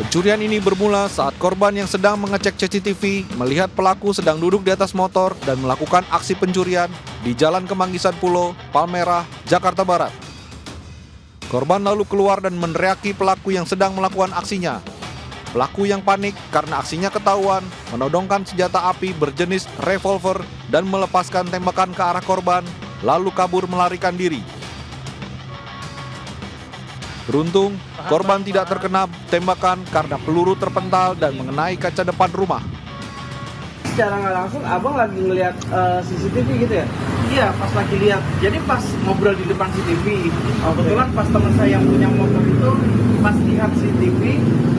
Pencurian ini bermula saat korban yang sedang mengecek CCTV melihat pelaku sedang duduk di atas motor dan melakukan aksi pencurian di Jalan Kemanggisan Pulo, Palmerah, Jakarta Barat. Korban lalu keluar dan meneriaki pelaku yang sedang melakukan aksinya. Pelaku yang panik karena aksinya ketahuan menodongkan senjata api berjenis revolver dan melepaskan tembakan ke arah korban, lalu kabur melarikan diri. Beruntung, korban tidak terkena tembakan karena peluru terpental dan mengenai kaca depan rumah. Secara nggak langsung abang lagi ngeliat CCTV gitu ya? Iya, pas lagi lihat. Jadi pas ngobrol di depan CCTV, kebetulan pas teman saya yang punya motor itu pas lihat CCTV,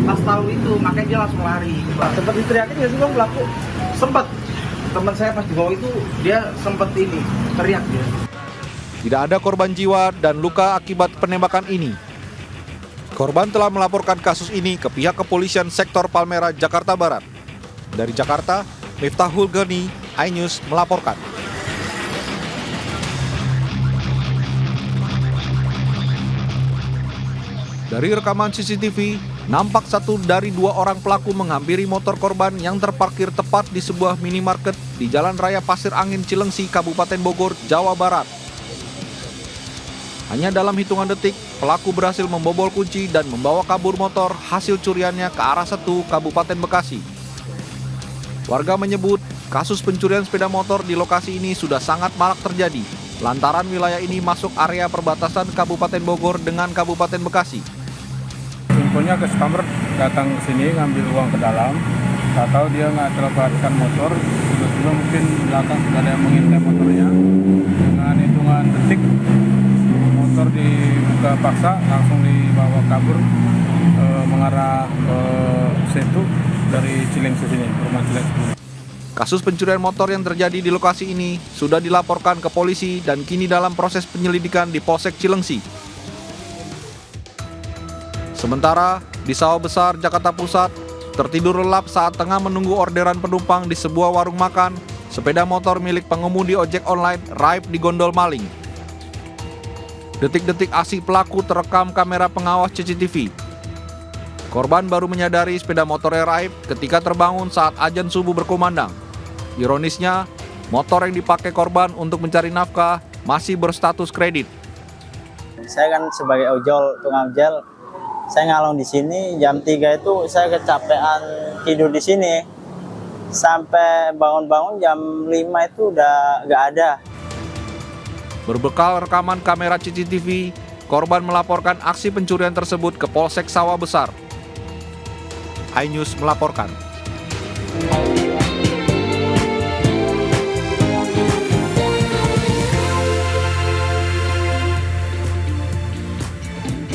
pas tahu itu makanya dia langsung lari. Sempat diteriakin nggak sih bang pelaku? Sempat. Teman saya pas di bawah itu dia sempat ini teriak dia. Tidak ada korban jiwa dan luka akibat penembakan ini. Korban telah melaporkan kasus ini ke pihak kepolisian sektor Palmerah, Jakarta Barat. Dari Jakarta, Miftahul Gani, iNews melaporkan. Dari rekaman CCTV, nampak satu dari dua orang pelaku menghampiri motor korban yang terparkir tepat di sebuah minimarket di Jalan Raya Pasir Angin Cilengsi, Kabupaten Bogor, Jawa Barat. Hanya dalam hitungan detik, pelaku berhasil membobol kunci dan membawa kabur motor hasil curiannya ke arah Setu, Kabupaten Bekasi. Warga menyebut kasus pencurian sepeda motor di lokasi ini sudah sangat marak terjadi, lantaran wilayah ini masuk area perbatasan Kabupaten Bogor dengan Kabupaten Bekasi. Infonya customer datang ke sini ngambil uang ke dalam, tak tahu dia nggak terperhatikan motor, tiba-tiba mungkin belakang sudah ada yang mengintai motornya. Dengan hitungan detik, motor dibuka paksa, langsung dibawa kabur mengarah ke Setu dari Cilengsi sini, rumah Cilengsi. Kasus pencurian motor yang terjadi di lokasi ini sudah dilaporkan ke polisi dan kini dalam proses penyelidikan di Polsek Cilengsi. Sementara di Sawah Besar, Jakarta Pusat, tertidur lelap saat tengah menunggu orderan penumpang di sebuah warung makan, sepeda motor milik pengemudi ojek online raib di gondol maling. Detik-detik aksi pelaku terekam kamera pengawas CCTV. Korban baru menyadari sepeda motornya raib ketika terbangun saat azan subuh berkumandang. Ironisnya, motor yang dipakai korban untuk mencari nafkah masih berstatus kredit. Saya kan sebagai tukang ojol, saya ngalong di sini jam 3 itu saya kecapean tidur di sini. Sampai bangun-bangun jam 5 itu udah nggak ada. Berbekal rekaman kamera CCTV, korban melaporkan aksi pencurian tersebut ke Polsek Sawah Besar. iNews melaporkan.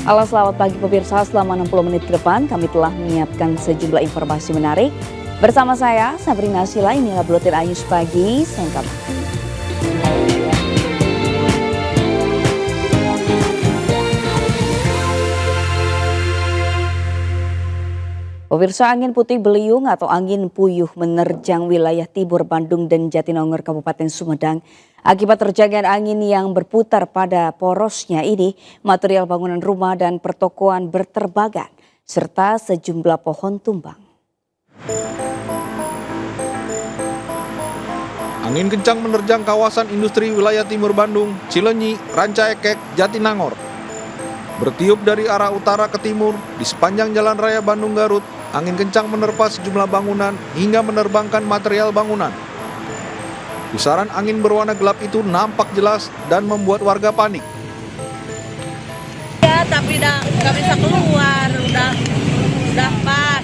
Halo, selamat pagi pemirsa. Selama 60 menit ke depan kami telah menyiapkan sejumlah informasi menarik. Bersama saya, Sabrina Sila, inilah Buletin iNews Pagi selengkapnya. Pemirsa, angin putih beliung atau angin puyuh menerjang wilayah Tibur Bandung dan Jatinangor Kabupaten Sumedang. Akibat terjangan angin yang berputar pada porosnya ini, material bangunan rumah dan pertokoan berterbangan, serta sejumlah pohon tumbang. Angin kencang menerjang kawasan industri wilayah Timur Bandung, Cileunyi, Rancaekek, Jatinangor. Bertiup dari arah utara ke timur di sepanjang Jalan Raya Bandung Garut, angin kencang menerpa sejumlah bangunan hingga menerbangkan material bangunan. Pusaran angin berwarna gelap itu nampak jelas dan membuat warga panik. Ya, tapi nggak bisa keluar, udah pas.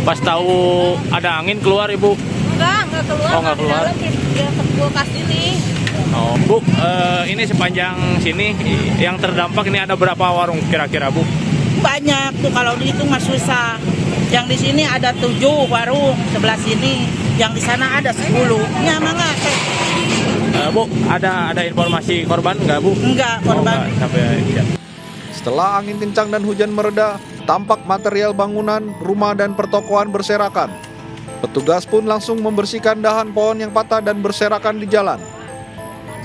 Pas tahu ada angin keluar ibu? Enggak keluar. Oh, nggak keluar. Dia ke kulkas ini. Oh, Bu, ini sepanjang sini yang terdampak ini ada berapa warung kira-kira Bu? Banyak tuh, kalau dihitung mah susah. Yang di sini ada 7 warung, sebelah sini. Yang di sana ada 10. Ya, mangga. Bu, ada informasi korban nggak Bu? Enggak, korban. Oh, enggak, sampai ya. Setelah angin kencang dan hujan mereda, tampak material bangunan, rumah dan pertokoan berserakan. Petugas pun langsung membersihkan dahan pohon yang patah dan berserakan di jalan.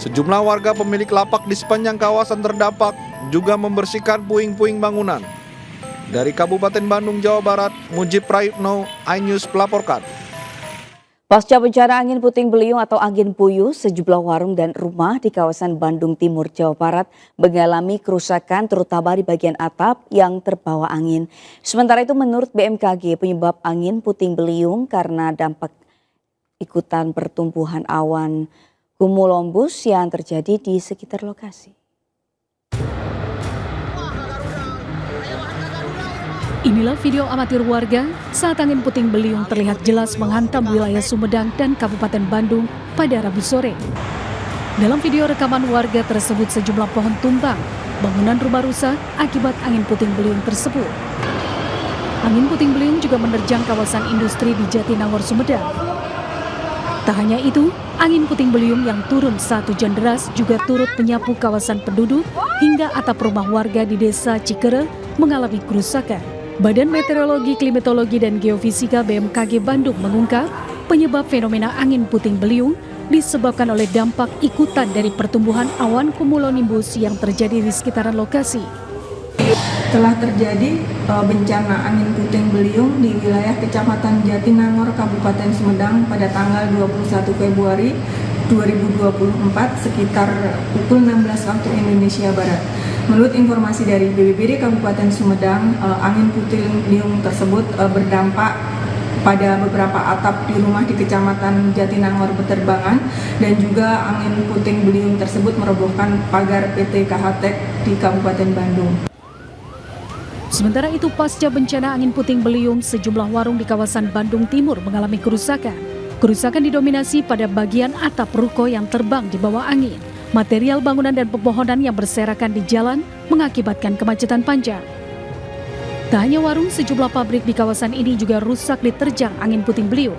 Sejumlah warga pemilik lapak di sepanjang kawasan terdampak juga membersihkan puing-puing bangunan. Dari Kabupaten Bandung, Jawa Barat, Mujib Prayitno, iNews melaporkan. Pasca bencana angin puting beliung atau angin puyuh, sejumlah warung dan rumah di kawasan Bandung Timur, Jawa Barat mengalami kerusakan terutama di bagian atap yang terbawa angin. Sementara itu menurut BMKG penyebab angin puting beliung karena dampak ikutan pertumbuhan awan cumulonimbus yang terjadi di sekitar lokasi. Inilah video amatir warga saat angin puting beliung terlihat jelas menghantam wilayah Sumedang dan Kabupaten Bandung pada Rabu sore. Dalam video rekaman warga tersebut sejumlah pohon tumbang, bangunan rumah rusak akibat angin puting beliung tersebut. Angin puting beliung juga menerjang kawasan industri di Jatinangor, Sumedang. Tak hanya itu, angin puting beliung yang turun saat hujan deras juga turut menyapu kawasan penduduk hingga atap rumah warga di Desa Cikere mengalami kerusakan. Badan Meteorologi, Klimatologi, dan Geofisika BMKG Bandung mengungkap penyebab fenomena angin puting beliung disebabkan oleh dampak ikutan dari pertumbuhan awan cumulonimbus yang terjadi di sekitaran lokasi. Telah terjadi bencana angin puting beliung di wilayah Kecamatan Jatinangor, Kabupaten Sumedang pada tanggal 21 Februari 2024 sekitar pukul 16 waktu Indonesia Barat. Menurut informasi dari BPBD Kabupaten Sumedang, angin puting beliung tersebut berdampak pada beberapa atap di rumah di Kecamatan Jatinangor Beterbangan, dan juga angin puting beliung tersebut merobohkan pagar PT KHTEK di Kabupaten Bandung. Sementara itu, pasca bencana angin puting beliung, sejumlah warung di kawasan Bandung Timur mengalami kerusakan. Kerusakan didominasi pada bagian atap ruko yang terbang di bawah angin. Material bangunan dan pepohonan yang berserakan di jalan mengakibatkan kemacetan panjang. Tak hanya warung, sejumlah pabrik di kawasan ini juga rusak diterjang angin puting beliung.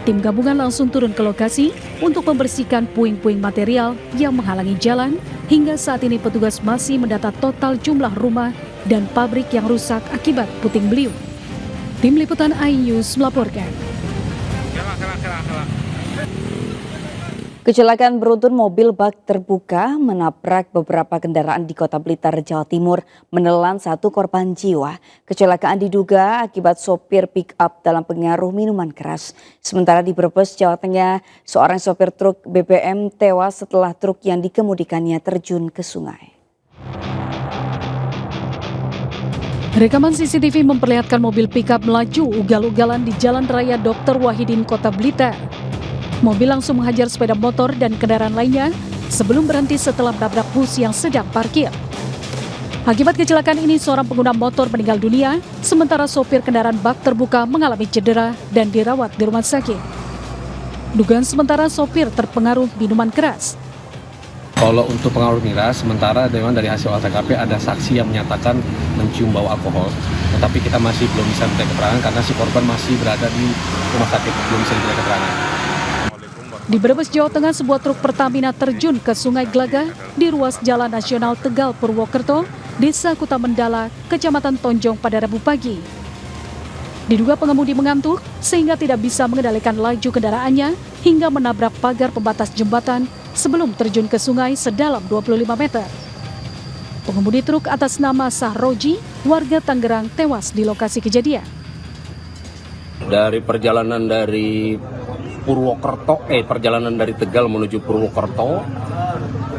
Tim gabungan langsung turun ke lokasi untuk membersihkan puing-puing material yang menghalangi jalan. Hingga saat ini petugas masih mendata total jumlah rumah dan pabrik yang rusak akibat puting beliung. Tim Liputan iNews melaporkan. Kecelakaan beruntun mobil bak terbuka menabrak beberapa kendaraan di Kota Blitar, Jawa Timur, menelan satu korban jiwa. Kecelakaan diduga akibat sopir pick-up dalam pengaruh minuman keras. Sementara di Brebes, Jawa Tengah, seorang sopir truk BBM tewas setelah truk yang dikemudikannya terjun ke sungai. Rekaman CCTV memperlihatkan mobil pick-up melaju ugal-ugalan di Jalan Raya Dr. Wahidin, Kota Blitar. Mobil langsung menghajar sepeda motor dan kendaraan lainnya sebelum berhenti setelah menabrak bus yang sedang parkir. Akibat kecelakaan ini, seorang pengguna motor meninggal dunia, sementara sopir kendaraan bak terbuka mengalami cedera dan dirawat di rumah sakit. Dugaan sementara sopir terpengaruh minuman keras. Kalau untuk pengaruh miras, sementara memang dari hasil olah TKP ada saksi yang menyatakan mencium bau alkohol. Tetapi kita masih belum bisa minta keterangan karena si korban masih berada di rumah sakit, belum bisa minta keterangan. Di Brebes, Jawa Tengah, sebuah truk Pertamina terjun ke Sungai Glagah di ruas Jalan Nasional Tegal Purwokerto, Desa Kuta Mendala, Kecamatan Tonjong pada Rabu pagi. Diduga pengemudi mengantuk sehingga tidak bisa mengendalikan laju kendaraannya hingga menabrak pagar pembatas jembatan sebelum terjun ke sungai sedalam 25 meter. Pengemudi truk atas nama Sahroji, warga Tangerang, tewas di lokasi kejadian. Dari perjalanan dari perjalanan dari Tegal menuju Purwokerto,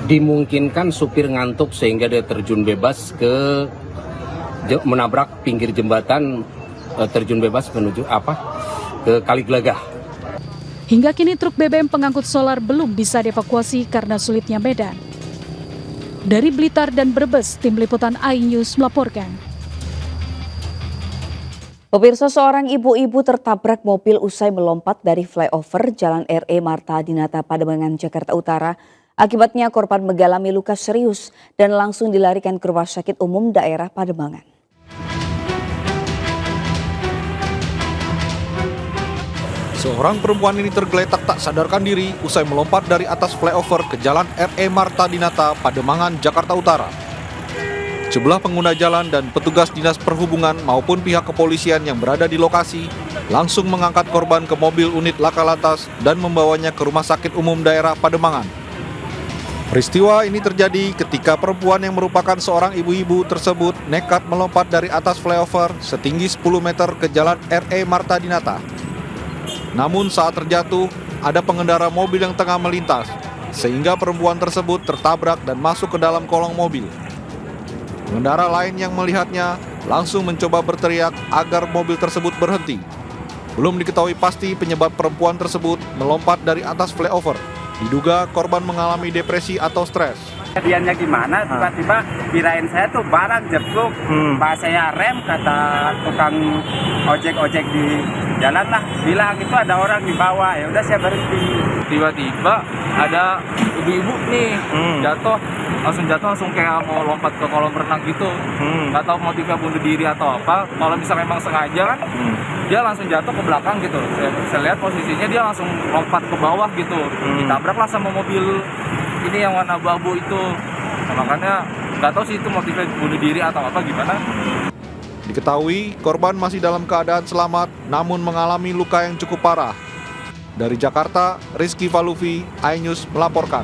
dimungkinkan supir ngantuk sehingga dia terjun bebas menabrak pinggir jembatan, terjun bebas menuju ke Kali Glagah. Hingga kini truk BBM pengangkut solar belum bisa dievakuasi karena sulitnya medan. Dari Blitar dan Brebes, Tim Liputan iNews melaporkan. Pemirsa, seorang ibu-ibu tertabrak mobil usai melompat dari flyover Jalan RE Marta Dinata, Pademangan, Jakarta Utara. Akibatnya korban mengalami luka serius dan langsung dilarikan ke Rumah Sakit Umum Daerah Pademangan. Seorang perempuan ini tergeletak tak sadarkan diri usai melompat dari atas flyover ke Jalan RE Marta Dinata, Pademangan, Jakarta Utara. Jumlah pengguna jalan dan petugas dinas perhubungan maupun pihak kepolisian yang berada di lokasi langsung mengangkat korban ke mobil unit laka lantas dan membawanya ke Rumah Sakit Umum Daerah Pademangan. Peristiwa ini terjadi ketika perempuan yang merupakan seorang ibu-ibu tersebut nekat melompat dari atas flyover setinggi 10 meter ke jalan RE Marta Dinata. Namun saat terjatuh, ada pengendara mobil yang tengah melintas, sehingga perempuan tersebut tertabrak dan masuk ke dalam kolong mobil. Pengendara lain yang melihatnya langsung mencoba berteriak agar mobil tersebut berhenti. Belum diketahui pasti penyebab perempuan tersebut melompat dari atas flyover. Diduga korban mengalami depresi atau stres. Kejadiannya gimana, tiba-tiba kirain saya tuh barang jebuk. Pas saya rem, kata tukang ojek-ojek di jalan lah, bilang itu ada orang di bawah. Ya udah saya berhenti. Tiba-tiba ada ibu-ibu nih jatuh langsung kayak mau lompat ke kolam renang gitu. Nggak tahu motifnya bunuh diri atau apa. Kalau bisa memang sengaja kan, dia langsung jatuh ke belakang gitu. Saya lihat posisinya dia langsung lompat ke bawah gitu. Ditabraklah sama mobil ini yang warna abu-abu itu. Nah, makanya nggak tahu sih itu motifnya bunuh diri atau apa gimana. Diketahui korban masih dalam keadaan selamat namun mengalami luka yang cukup parah. Dari Jakarta, Rizky Valuvi, iNews melaporkan.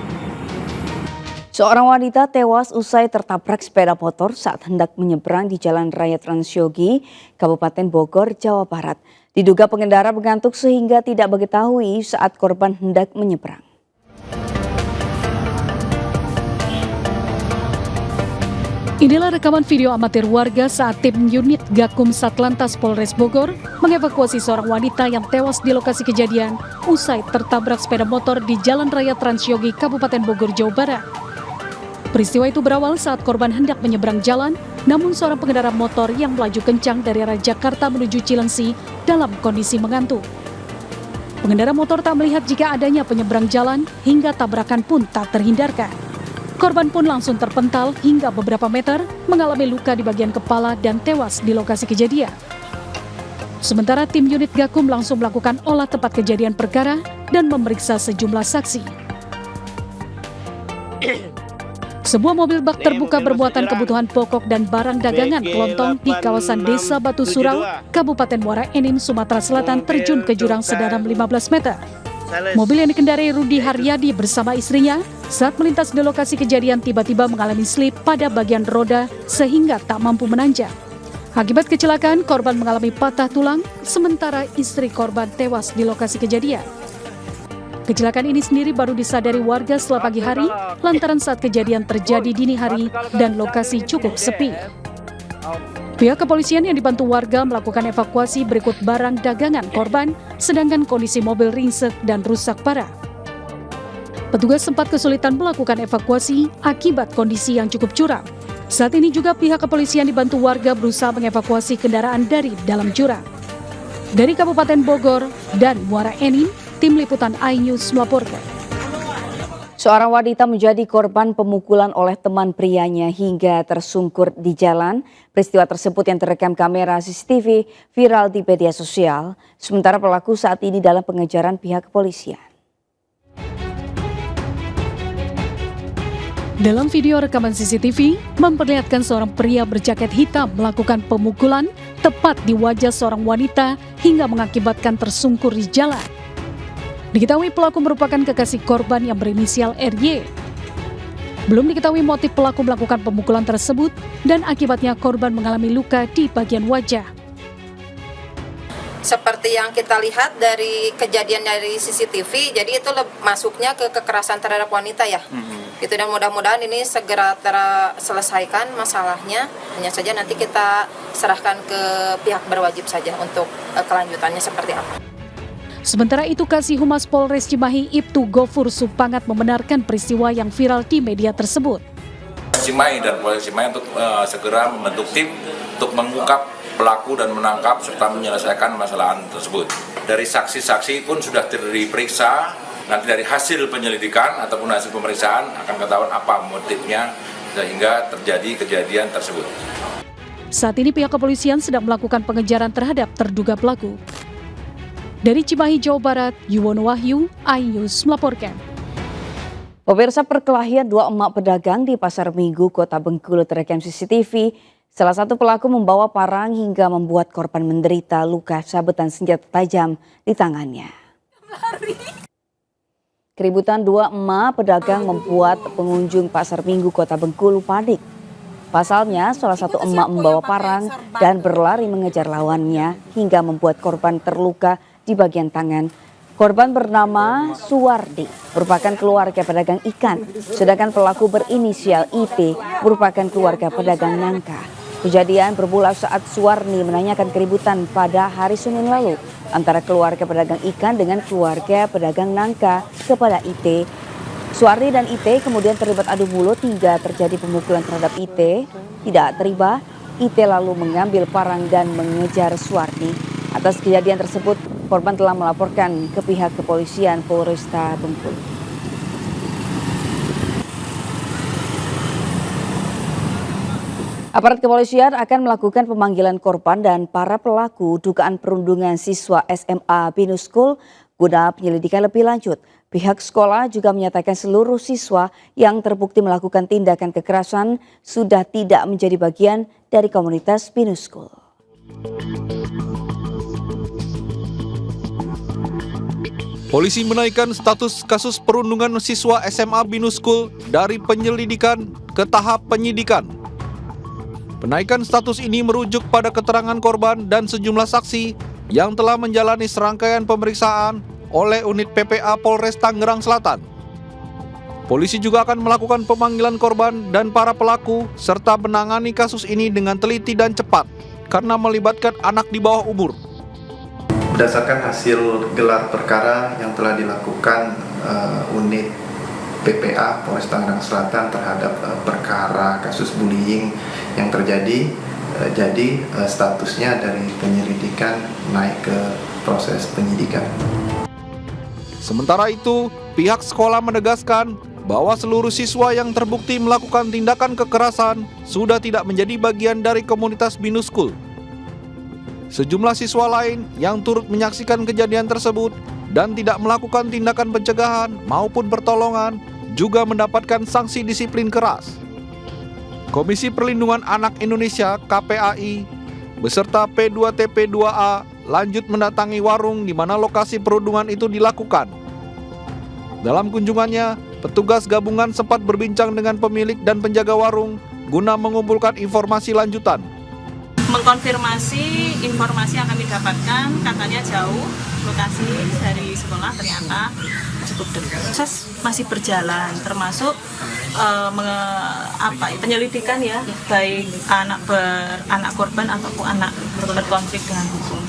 Seorang wanita tewas usai tertabrak sepeda motor saat hendak menyeberang di Jalan Raya Transyogi, Kabupaten Bogor, Jawa Barat. Diduga pengendara mengantuk sehingga tidak mengetahui saat korban hendak menyeberang. Inilah rekaman video amatir warga saat tim unit Gakum Satlantas Polres Bogor mengevakuasi seorang wanita yang tewas di lokasi kejadian usai tertabrak sepeda motor di Jalan Raya Transyogi, Kabupaten Bogor, Jawa Barat. Peristiwa itu berawal saat korban hendak menyeberang jalan, namun seorang pengendara motor yang melaju kencang dari arah Jakarta menuju Cilengsi dalam kondisi mengantuk. Pengendara motor tak melihat jika adanya penyeberang jalan hingga tabrakan pun tak terhindarkan. Korban pun langsung terpental hingga beberapa meter, mengalami luka di bagian kepala dan tewas di lokasi kejadian. Sementara tim unit Gakum langsung melakukan olah tempat kejadian perkara dan memeriksa sejumlah saksi. Sebuah mobil bak terbuka bermuatan kebutuhan pokok dan barang dagangan kelontong di kawasan Desa Batu Surau, Kabupaten Muara Enim, Sumatera Selatan terjun ke jurang sedalam 15 meter. Mobil yang dikendarai Rudi Haryadi bersama istrinya saat melintas di lokasi kejadian tiba-tiba mengalami slip pada bagian roda sehingga tak mampu menanjak. Akibat kecelakaan, korban mengalami patah tulang, sementara istri korban tewas di lokasi kejadian. Kecelakaan ini sendiri baru disadari warga setelah pagi hari lantaran saat kejadian terjadi dini hari dan lokasi cukup sepi. Pihak kepolisian yang dibantu warga melakukan evakuasi berikut barang dagangan korban, sedangkan kondisi mobil ringsek dan rusak parah. Petugas sempat kesulitan melakukan evakuasi akibat kondisi yang cukup curam. Saat ini juga pihak kepolisian dibantu warga berusaha mengevakuasi kendaraan dari dalam jurang. Dari Kabupaten Bogor dan Muara Enim, tim liputan iNews melaporkan. Seorang wanita menjadi korban pemukulan oleh teman prianya hingga tersungkur di jalan. Peristiwa tersebut yang terekam kamera CCTV viral di media sosial. Sementara pelaku saat ini dalam pengejaran pihak kepolisian. Dalam video rekaman CCTV, memperlihatkan seorang pria berjaket hitam melakukan pemukulan tepat di wajah seorang wanita hingga mengakibatkan tersungkur di jalan. Diketahui pelaku merupakan kekasih korban yang berinisial RY. Belum diketahui motif pelaku melakukan pemukulan tersebut dan akibatnya korban mengalami luka di bagian wajah. Seperti yang kita lihat dari kejadian dari CCTV, jadi itu masuknya ke kekerasan terhadap wanita ya. Gitu, dan mudah-mudahan ini segera terselesaikan masalahnya. Hanya saja nanti kita serahkan ke pihak berwajib saja untuk kelanjutannya seperti apa. Sementara itu, Kasih Humas Polres Cimahi Ibtu Gofur Supangat membenarkan peristiwa yang viral di media tersebut. Cimahi dan Polres Cimahi untuk segera membentuk tim untuk mengungkap pelaku dan menangkap serta menyelesaikan masalah tersebut. Dari saksi-saksi pun sudah diperiksa, nanti dari hasil penyelidikan ataupun hasil pemeriksaan akan ketahuan apa motifnya sehingga terjadi kejadian tersebut. Saat ini pihak kepolisian sedang melakukan pengejaran terhadap terduga pelaku. Dari Cimahi, Jawa Barat, Yuwono Wahyu, iNews melaporkan. Pemirsa, perkelahian dua emak pedagang di Pasar Minggu, Kota Bengkulu terekam CCTV. Salah satu pelaku membawa parang hingga membuat korban menderita luka sabetan senjata tajam di tangannya. Keributan dua emak pedagang membuat pengunjung pasar Minggu Kota Bengkulu panik. Pasalnya, salah satu emak membawa parang dan berlari mengejar lawannya hingga membuat korban terluka di bagian tangan. Korban bernama Suwardi, merupakan keluarga pedagang ikan, sedangkan pelaku berinisial IT merupakan keluarga pedagang nangka. Kejadian bermula saat Suwardi menanyakan keributan pada hari Senin lalu antara keluarga pedagang ikan dengan keluarga pedagang nangka kepada IT. Suwardi dan IT kemudian terlibat adu mulut hingga terjadi pemukulan terhadap IT. Tidak terima, IT lalu mengambil parang dan mengejar Suwardi. Atas kejadian tersebut, korban telah melaporkan ke pihak kepolisian Polresta Bengkulu. Aparat kepolisian akan melakukan pemanggilan korban dan para pelaku dugaan perundungan siswa SMA Binus School guna penyelidikan lebih lanjut. Pihak sekolah juga menyatakan seluruh siswa yang terbukti melakukan tindakan kekerasan sudah tidak menjadi bagian dari komunitas Binus School. Polisi menaikkan status kasus perundungan siswa SMA Binus School dari penyelidikan ke tahap penyidikan. Penaikan status ini merujuk pada keterangan korban dan sejumlah saksi yang telah menjalani serangkaian pemeriksaan oleh unit PPA Polres Tangerang Selatan. Polisi juga akan melakukan pemanggilan korban dan para pelaku serta menangani kasus ini dengan teliti dan cepat karena melibatkan anak di bawah umur. Berdasarkan hasil gelar perkara yang telah dilakukan unit PPA Polres Tangerang Selatan terhadap perkara kasus bullying yang terjadi, jadi statusnya dari penyelidikan naik ke proses penyidikan. Sementara itu, pihak sekolah menegaskan bahwa seluruh siswa yang terbukti melakukan tindakan kekerasan sudah tidak menjadi bagian dari komunitas Binus School. Sejumlah siswa lain yang turut menyaksikan kejadian tersebut dan tidak melakukan tindakan pencegahan maupun pertolongan juga mendapatkan sanksi disiplin keras. Komisi Perlindungan Anak Indonesia (KPAI) beserta P2TP2A lanjut mendatangi warung di mana lokasi perundungan itu dilakukan. Dalam kunjungannya, petugas gabungan sempat berbincang dengan pemilik dan penjaga warung guna mengumpulkan informasi lanjutan. Mengkonfirmasi informasi yang kami dapatkan, katanya jauh lokasi dari sekolah, ternyata cukup dekat. Proses masih berjalan, termasuk penyelidikan ya, baik anak korban ataupun anak berkonflik dengan hukum.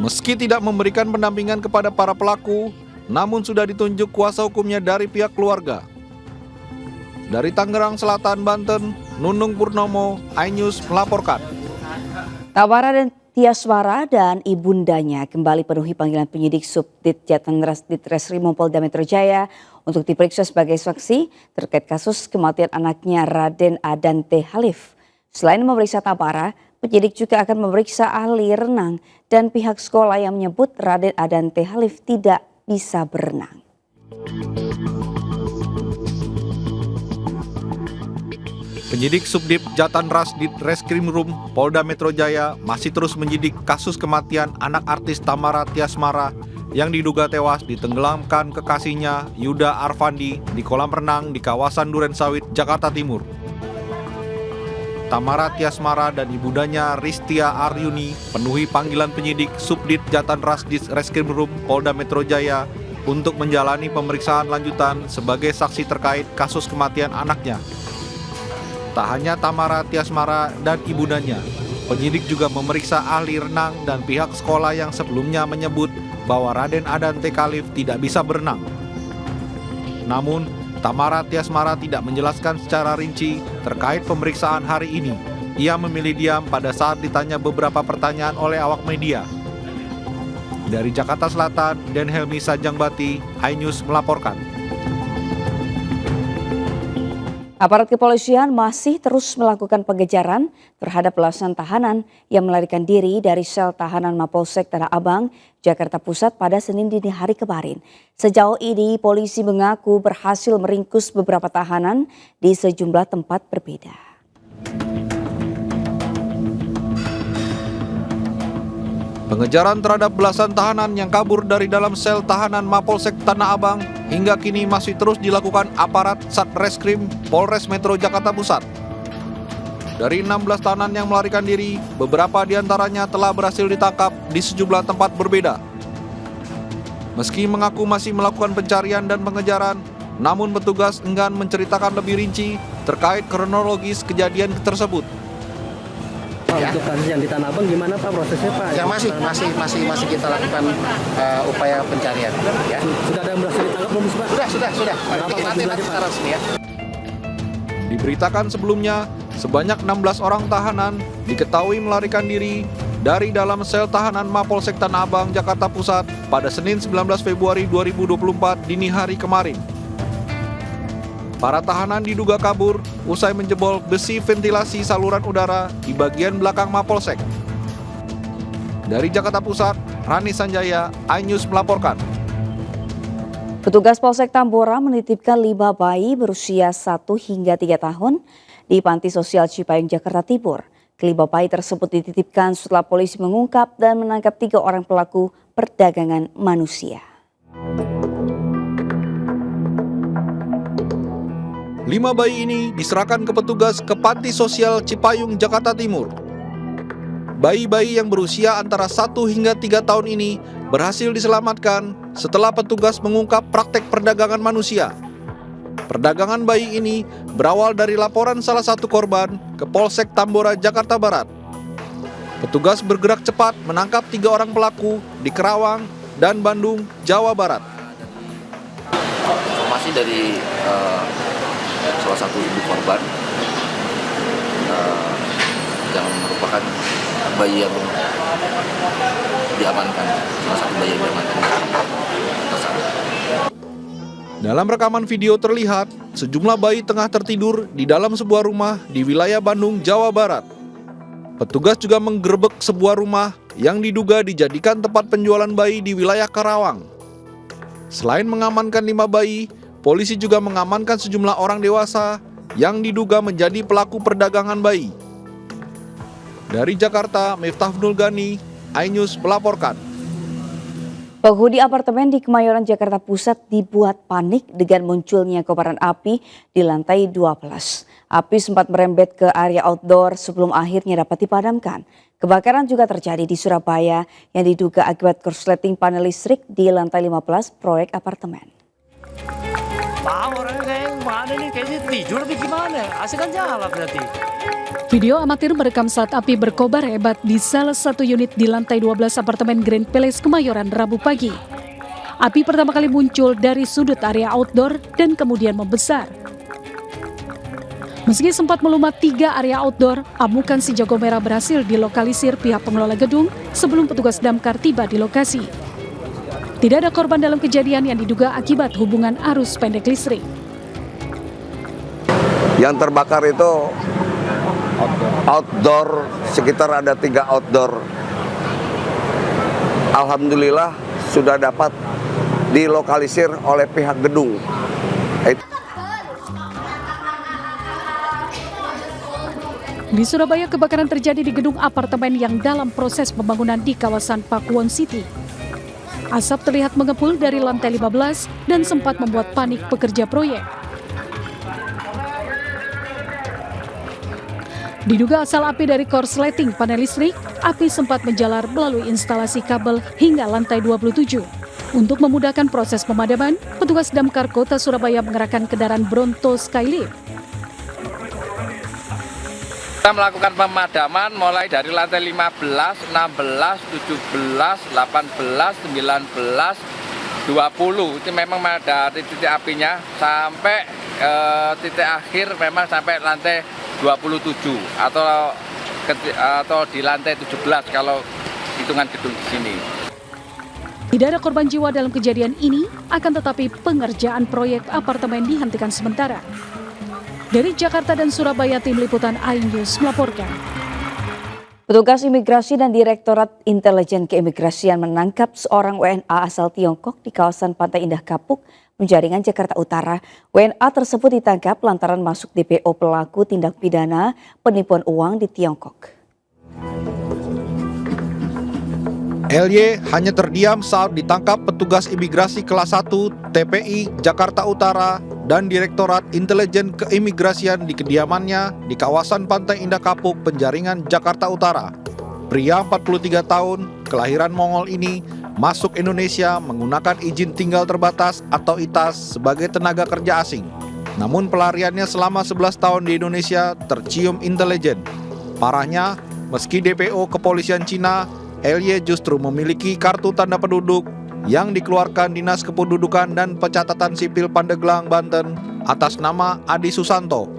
Meski tidak memberikan pendampingan kepada para pelaku, namun sudah ditunjuk kuasa hukumnya dari pihak keluarga. Dari Tangerang Selatan, Banten, Nunung Purnomo, iNews melaporkan. Tamara dan Tiaswara dan ibundanya kembali penuhi panggilan penyidik Subdit Jatanras Ditreskrimum Polda Metro Jaya untuk diperiksa sebagai saksi terkait kasus kematian anaknya Raden Adante Halif. Selain memeriksa Tamara, penyidik juga akan memeriksa ahli renang dan pihak sekolah yang menyebut Raden Adante Halif tidak bisa berenang. Penyidik Subdit Jatanras Ditreskrimum Polda Metro Jaya masih terus menyidik kasus kematian anak artis Tamara Tiasmara yang diduga tewas ditenggelamkan kekasihnya Yuda Arfandi di kolam renang di kawasan Durensawit, Jakarta Timur. Tamara Tiasmara dan ibundanya Ristia Aryuni penuhi panggilan penyidik Subdit Jatanras Ditreskrimum Polda Metro Jaya untuk menjalani pemeriksaan lanjutan sebagai saksi terkait kasus kematian anaknya. Tak hanya Tamara Tiasmara dan ibundanya, penyidik juga memeriksa ahli renang dan pihak sekolah yang sebelumnya menyebut bahwa Raden Adante Halif tidak bisa berenang. Namun, Tamara Tiasmara tidak menjelaskan secara rinci terkait pemeriksaan hari ini. Ia memilih diam pada saat ditanya beberapa pertanyaan oleh awak media. Dari Jakarta Selatan, Den Helmi Sajangbati, iNews melaporkan. Aparat kepolisian masih terus melakukan pengejaran terhadap belasan tahanan yang melarikan diri dari sel tahanan Mapolsek Tanah Abang, Jakarta Pusat pada Senin dini hari kemarin. Sejauh ini polisi mengaku berhasil meringkus beberapa tahanan di sejumlah tempat berbeda. Pengejaran terhadap belasan tahanan yang kabur dari dalam sel tahanan Mapolsek Tanah Abang hingga kini masih terus dilakukan aparat Satreskrim Polres Metro Jakarta Pusat. Dari 16 tahanan yang melarikan diri, beberapa diantaranya telah berhasil ditangkap di sejumlah tempat berbeda. Meski mengaku masih melakukan pencarian dan pengejaran, namun petugas enggan menceritakan lebih rinci terkait kronologis kejadian tersebut. Untuk kasus yang di Tanah Abang gimana Pak prosesnya Pak? Ya masih kita lakukan upaya pencarian. Ya. Sudah ada yang berhasil ditangkap belum Pak? Sudah. Nanti secara resmi ya. Diberitakan sebelumnya, sebanyak 16 orang tahanan diketahui melarikan diri dari dalam sel tahanan Mapolsek Tanah Abang, Jakarta Pusat pada Senin 19 Februari 2024 dini hari kemarin. Para tahanan diduga kabur usai menjebol besi ventilasi saluran udara di bagian belakang Mapolsek. Dari Jakarta Pusat, Rani Sanjaya, iNews melaporkan. Petugas Polsek Tambora menitipkan 5 bayi berusia 1 hingga 3 tahun di Panti Sosial Cipayung, Jakarta Timur. Kelima bayi tersebut dititipkan setelah polisi mengungkap dan menangkap 3 orang pelaku perdagangan manusia. 5 bayi ini diserahkan ke petugas ke Panti Sosial Cipayung, Jakarta Timur. Bayi-bayi yang berusia antara 1 hingga 3 tahun ini berhasil diselamatkan setelah petugas mengungkap praktek perdagangan manusia. Perdagangan bayi ini berawal dari laporan salah satu korban ke Polsek Tambora, Jakarta Barat. Petugas bergerak cepat menangkap 3 orang pelaku di Kerawang dan Bandung, Jawa Barat. Informasi dari salah satu ibu korban yang merupakan bayi yang diamankan, salah satu bayi yang diamankan tersangka. Dalam rekaman video terlihat sejumlah bayi tengah tertidur di dalam sebuah rumah di wilayah Bandung, Jawa Barat. Petugas juga menggerebek sebuah rumah yang diduga dijadikan tempat penjualan bayi di wilayah Kerawang. Selain mengamankan 5 bayi, polisi juga mengamankan sejumlah orang dewasa yang diduga menjadi pelaku perdagangan bayi. Dari Jakarta, Miftahul Gani, iNews melaporkan. Penghuni apartemen di Kemayoran, Jakarta Pusat dibuat panik dengan munculnya kobaran api di lantai 12. Api sempat merembet ke area outdoor sebelum akhirnya dapat dipadamkan. Kebakaran juga terjadi di Surabaya yang diduga akibat korsleting panel listrik di lantai 15 proyek apartemen. Orangnya kayak mana nih, kayaknya tidur tapi gimana? Asik kan jalan berarti. Video amatir merekam saat api berkobar hebat di salah satu unit di lantai 12 apartemen Grand Palace Kemayoran Rabu pagi. Api pertama kali muncul dari sudut area outdoor dan kemudian membesar. Meski sempat melumat 3 area outdoor, amukan si jago merah berhasil dilokalisir pihak pengelola gedung sebelum petugas damkar tiba di lokasi. Tidak ada korban dalam kejadian yang diduga akibat hubungan arus pendek listrik. Yang terbakar itu outdoor, sekitar ada 3 outdoor. Alhamdulillah sudah dapat dilokalisir oleh pihak gedung. Di Surabaya, kebakaran terjadi di gedung apartemen yang dalam proses pembangunan di kawasan Pakuwon City. Asap terlihat mengepul dari lantai 15 dan sempat membuat panik pekerja proyek. Diduga asal api dari korsleting panel listrik, api sempat menjalar melalui instalasi kabel hingga lantai 27. Untuk memudahkan proses pemadaman, petugas damkar Kota Surabaya mengerahkan kendaraan Bronto Skylift. Kita melakukan pemadaman mulai dari lantai 15, 16, 17, 18, 19, 20. Itu memang dari titik apinya sampai titik akhir memang sampai lantai 27 atau di lantai 17 kalau hitungan gedung di sini. Tidak ada korban jiwa dalam kejadian ini, akan tetapi pengerjaan proyek apartemen dihentikan sementara. Dari Jakarta dan Surabaya, Tim Liputan iNews melaporkan. Petugas imigrasi dan Direktorat Intelijen Keimigrasian menangkap seorang WNA asal Tiongkok di kawasan Pantai Indah Kapuk, Penjaringan, Jakarta Utara. WNA tersebut ditangkap lantaran masuk DPO pelaku tindak pidana penipuan uang di Tiongkok. LY hanya terdiam saat ditangkap petugas imigrasi kelas 1 TPI Jakarta Utara dan Direktorat Intelijen Keimigrasian di kediamannya di kawasan Pantai Indah Kapuk, Penjaringan, Jakarta Utara. Pria 43 tahun, kelahiran Mongol ini masuk Indonesia menggunakan izin tinggal terbatas atau ITAS sebagai tenaga kerja asing. Namun pelariannya selama 11 tahun di Indonesia tercium intelijen. Parahnya, meski DPO kepolisian Cina, LY justru memiliki kartu tanda penduduk yang dikeluarkan Dinas Kependudukan dan Pencatatan Sipil Pandeglang, Banten atas nama Adi Susanto.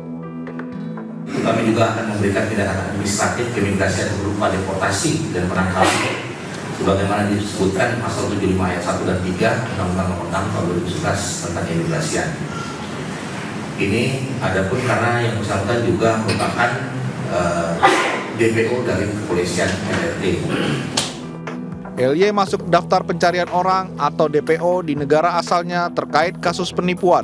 Kami juga akan memberikan tindakan administratif keimigrasian berupa deportasi dan penangkapan sebagaimana disebutkan pasal 75 ayat 1 dan 3 Undang-Undang Nomor 6 Tahun 2011 tentang keimigrasian. Ini adapun karena yang bersangkutan juga merupakan DPO dari kepolisian NRT. LY masuk daftar pencarian orang atau DPO di negara asalnya terkait kasus penipuan.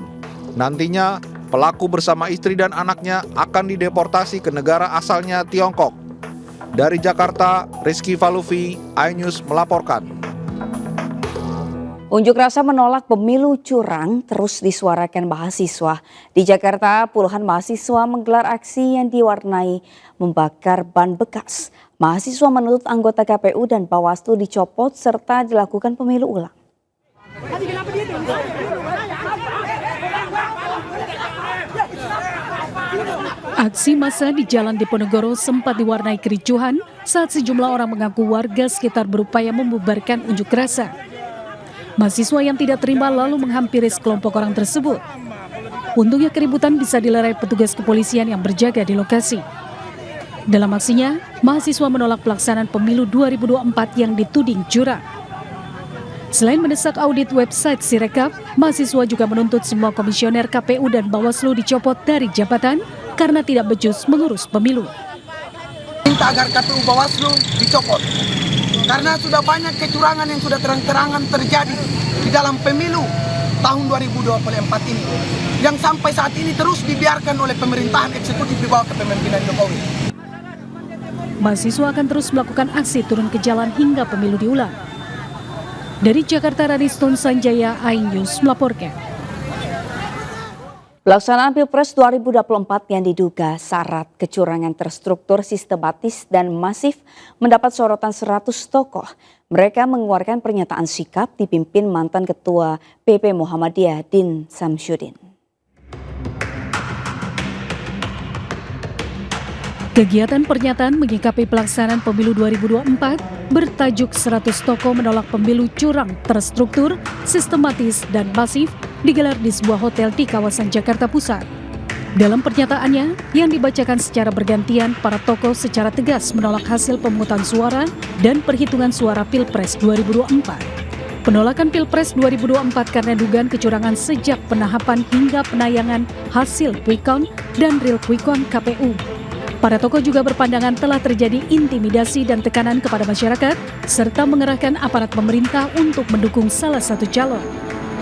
Nantinya, pelaku bersama istri dan anaknya akan dideportasi ke negara asalnya Tiongkok. Dari Jakarta, Rizky Falufi, iNews melaporkan. Unjuk rasa menolak pemilu curang terus disuarakan mahasiswa. Di Jakarta, puluhan mahasiswa menggelar aksi yang diwarnai membakar ban bekas. Mahasiswa menuntut anggota KPU dan Bawaslu dicopot serta dilakukan pemilu ulang. Aksi massa di Jalan Diponegoro sempat diwarnai kericuhan saat sejumlah orang mengaku warga sekitar berupaya membubarkan unjuk rasa. Mahasiswa yang tidak terima lalu menghampiri sekelompok orang tersebut. Untungnya keributan bisa dilerai petugas kepolisian yang berjaga di lokasi. Dalam aksinya, mahasiswa menolak pelaksanaan pemilu 2024 yang dituding curang. Selain mendesak audit website Sirekap, mahasiswa juga menuntut semua komisioner KPU dan Bawaslu dicopot dari jabatan karena tidak becus mengurus pemilu. Minta agar KPU Bawaslu dicopot karena sudah banyak kecurangan yang sudah terang-terangan terjadi di dalam pemilu tahun 2024 ini yang sampai saat ini terus dibiarkan oleh pemerintahan eksekutif di bawah kepemimpinan Jokowi. Mahasiswa akan terus melakukan aksi turun ke jalan hingga pemilu diulang. Dari Jakarta, Radiston Sanjaya, iNews melaporkan. Pelaksanaan Pilpres 2024 yang diduga syarat kecurangan terstruktur, sistematis, dan masif mendapat sorotan 100 tokoh. Mereka mengeluarkan pernyataan sikap dipimpin mantan Ketua PP Muhammadiyah Din Samsudin. Kegiatan pernyataan menyikapi pelaksanaan pemilu 2024 bertajuk 100 tokoh menolak pemilu curang, terstruktur, sistematis, dan masif digelar di sebuah hotel di kawasan Jakarta Pusat. Dalam pernyataannya yang dibacakan secara bergantian, para tokoh secara tegas menolak hasil pemungutan suara dan perhitungan suara Pilpres 2024. Penolakan Pilpres 2024 karena dugaan kecurangan sejak penahapan hingga penayangan hasil quick count dan real quick count KPU. Para tokoh juga berpandangan telah terjadi intimidasi dan tekanan kepada masyarakat, serta mengerahkan aparat pemerintah untuk mendukung salah satu calon.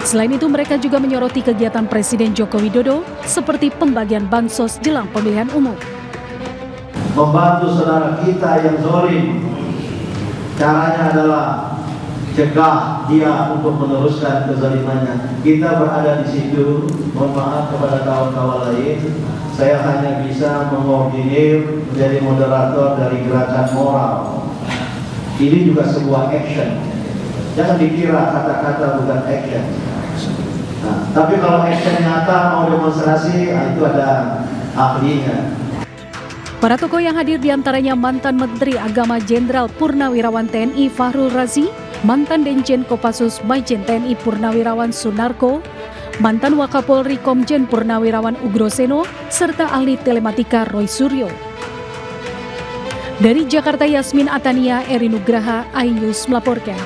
Selain itu, mereka juga menyoroti kegiatan Presiden Joko Widodo seperti pembagian bansos jelang pemilihan umum. Membantu saudara kita yang zalim, caranya adalah cegah dia untuk meneruskan kezalimannya. Kita berada di situ, mohon maaf kepada kawan-kawan lain, saya hanya bisa mengordinir menjadi moderator dari gerakan moral. Ini juga sebuah action. Jangan dikira kata-kata bukan action. Nah, tapi kalau action nyata mau demonstrasi, itu ada ahlinya. Para tokoh yang hadir diantaranya mantan Menteri Agama Jenderal Purnawirawan TNI Fahrul Razi, mantan Denjen Kopassus Majen TNI Purnawirawan Sunarko, mantan Wakapolri Komjen Purnawirawan Ugroseno, serta ahli telematika Roy Suryo. Dari Jakarta, Yasmin Atania, Eri Nugraha, iNews melaporkan.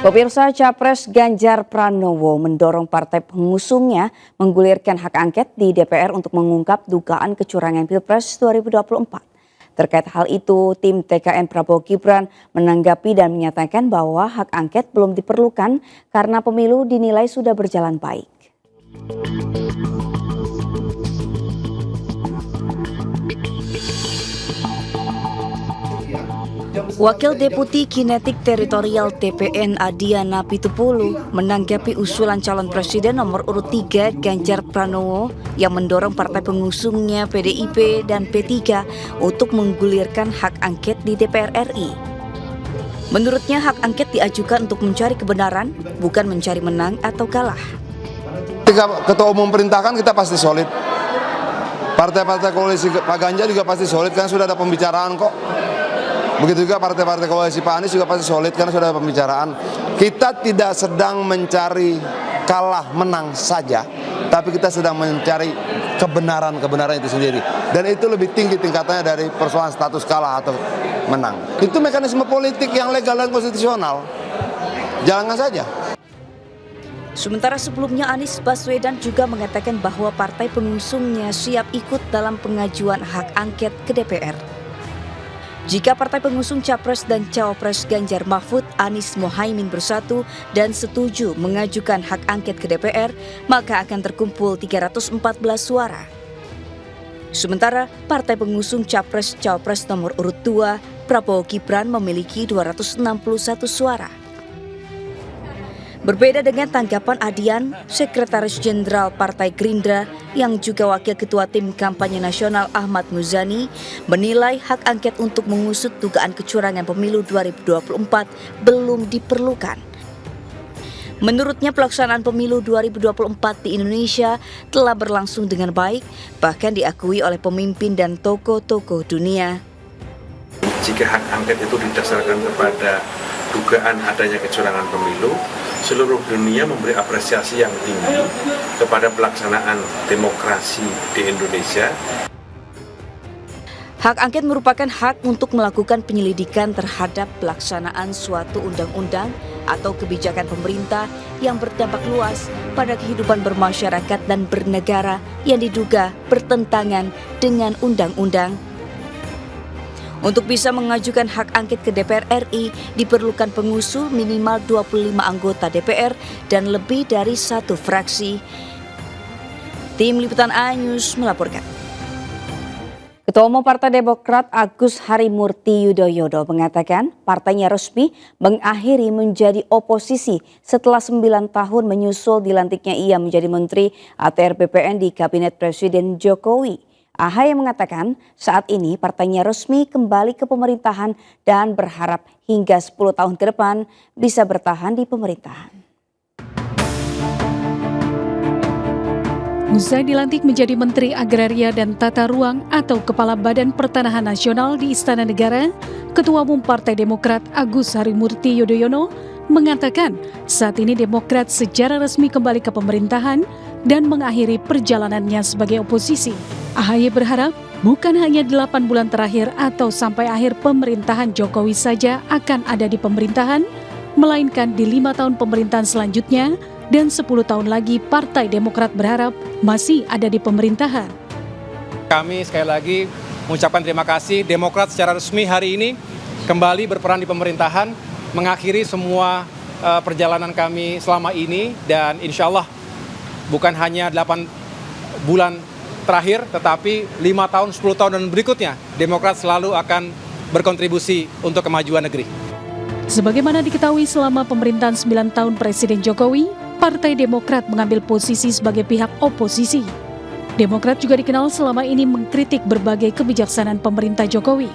Pemirsa, Capres Ganjar Pranowo mendorong partai pengusungnya menggulirkan hak angket di DPR untuk mengungkap dugaan kecurangan Pilpres 2024. Terkait hal itu, tim TKN Prabowo Gibran menanggapi dan menyatakan bahwa hak angket belum diperlukan karena pemilu dinilai sudah berjalan baik. Jam 1 Wakil Deputi Kinetik Teritorial TPN Adiana Pitupulu menanggapi usulan calon presiden nomor urut 3 Ganjar Pranowo yang mendorong partai pengusungnya PDIP dan P3 untuk menggulirkan hak angket di DPR RI. Menurutnya hak angket diajukan untuk mencari kebenaran, bukan mencari menang atau kalah. Ketika Ketua Umum perintahkan kita pasti solid. Partai-partai koalisi Pak Ganjar juga pasti solid kan sudah ada pembicaraan kok. Begitu juga partai-partai koalisi Pak Anies juga pasti solid karena sudah ada pembicaraan. Kita tidak sedang mencari kalah menang saja, tapi kita sedang mencari kebenaran itu sendiri. Dan itu lebih tinggi tingkatannya dari persoalan status kalah atau menang. Itu mekanisme politik yang legal dan konstitusional. Jalankan saja. Sementara sebelumnya Anies Baswedan juga mengatakan bahwa partai pengusungnya siap ikut dalam pengajuan hak angket ke DPR. Jika partai pengusung Capres dan Cawapres Ganjar Mahfud, Anies Mohaimin bersatu dan setuju mengajukan hak angket ke DPR, maka akan terkumpul 314 suara. Sementara partai pengusung Capres Cawapres nomor urut 2, Prabowo Gibran memiliki 261 suara. Berbeda dengan tanggapan Adian, Sekretaris Jenderal Partai Gerindra yang juga Wakil Ketua Tim Kampanye Nasional Ahmad Muzani menilai hak angket untuk mengusut dugaan kecurangan pemilu 2024 belum diperlukan. Menurutnya pelaksanaan pemilu 2024 di Indonesia telah berlangsung dengan baik, bahkan diakui oleh pemimpin dan tokoh-tokoh dunia. Jika hak angket itu didasarkan kepada dugaan adanya kecurangan pemilu, seluruh dunia memberi apresiasi yang tinggi kepada pelaksanaan demokrasi di Indonesia. Hak angket merupakan hak untuk melakukan penyelidikan terhadap pelaksanaan suatu undang-undang atau kebijakan pemerintah yang berdampak luas pada kehidupan bermasyarakat dan bernegara yang diduga bertentangan dengan undang-undang. Untuk bisa mengajukan hak angket ke DPR RI, diperlukan pengusul minimal 25 anggota DPR dan lebih dari 1 fraksi. Tim Liputan A-News melaporkan. Ketua Umum Partai Demokrat Agus Harimurti Yudhoyono mengatakan partainya resmi mengakhiri menjadi oposisi setelah 9 tahun menyusul dilantiknya ia menjadi Menteri ATR BPN di Kabinet Presiden Jokowi. AHY mengatakan saat ini partainya resmi kembali ke pemerintahan dan berharap hingga 10 tahun ke depan bisa bertahan di pemerintahan. Usai dilantik menjadi Menteri Agraria dan Tata Ruang atau Kepala Badan Pertanahan Nasional di Istana Negara, Ketua Umum Partai Demokrat Agus Harimurti Yudhoyono mengatakan saat ini Demokrat secara resmi kembali ke pemerintahan dan mengakhiri perjalanannya sebagai oposisi. AHY berharap bukan hanya 8 bulan terakhir atau sampai akhir pemerintahan Jokowi saja akan ada di pemerintahan, melainkan di 5 tahun pemerintahan selanjutnya dan 10 tahun lagi Partai Demokrat berharap masih ada di pemerintahan. Kami sekali lagi mengucapkan terima kasih Demokrat secara resmi hari ini kembali berperan di pemerintahan, mengakhiri semua perjalanan kami selama ini dan insya Allah bukan hanya 8 bulan terakhir, tetapi 5 tahun, 10 tahun dan berikutnya, Demokrat selalu akan berkontribusi untuk kemajuan negeri. Sebagaimana diketahui selama pemerintahan 9 tahun Presiden Jokowi, Partai Demokrat mengambil posisi sebagai pihak oposisi. Demokrat juga dikenal selama ini mengkritik berbagai kebijaksanaan pemerintah Jokowi.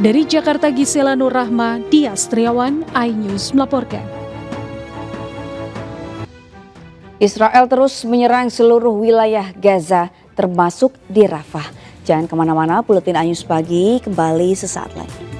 Dari Jakarta, Gisela Nur Rahma, Dias Triawan, iNews melaporkan. Israel terus menyerang seluruh wilayah Gaza, termasuk di Rafah. Jangan kemana-mana, Buletin iNews Pagi kembali sesaat lagi.